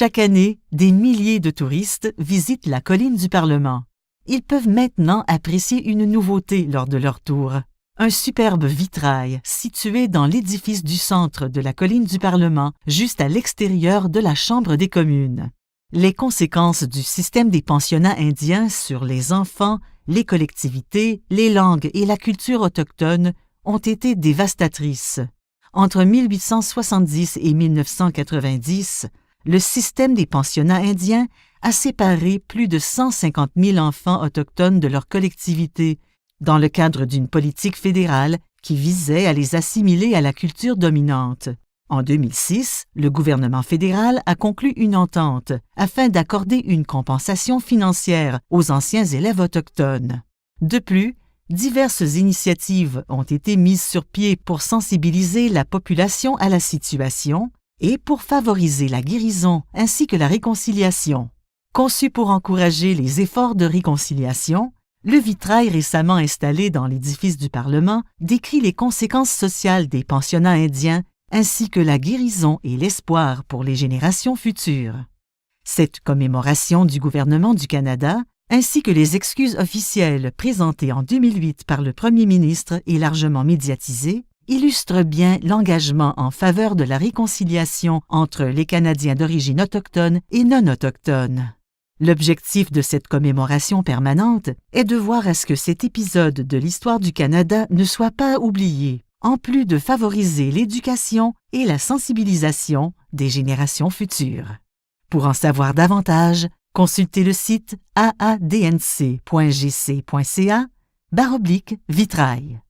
Chaque année, des milliers de touristes visitent la colline du Parlement. Ils peuvent maintenant apprécier une nouveauté lors de leur tour. Un superbe vitrail situé dans l'édifice du centre de la colline du Parlement, juste à l'extérieur de la Chambre des communes. Les conséquences du système des pensionnats indiens sur les enfants, les collectivités, les langues et la culture autochtone ont été dévastatrices. Entre 1870 et 1990, le système des pensionnats indiens a séparé plus de 150 000 enfants autochtones de leur collectivité, dans le cadre d'une politique fédérale qui visait à les assimiler à la culture dominante. En 2006, le gouvernement fédéral a conclu une entente afin d'accorder une compensation financière aux anciens élèves autochtones. De plus, diverses initiatives ont été mises sur pied pour sensibiliser la population à la situation et pour favoriser la guérison ainsi que la réconciliation. Conçu pour encourager les efforts de réconciliation, le vitrail récemment installé dans l'édifice du Parlement décrit les conséquences sociales des pensionnats indiens ainsi que la guérison et l'espoir pour les générations futures. Cette commémoration du gouvernement du Canada, ainsi que les excuses officielles présentées en 2008 par le premier ministre et largement médiatisées, illustrent bien l'engagement en faveur de la réconciliation entre les Canadiens d'origine autochtone et non autochtone. L'objectif de cette commémoration permanente est de voir à ce que cet épisode de l'histoire du Canada ne soit pas oublié, en plus de favoriser l'éducation et la sensibilisation des générations futures. Pour en savoir davantage, consultez le site aadnc.gc.ca/vitrail.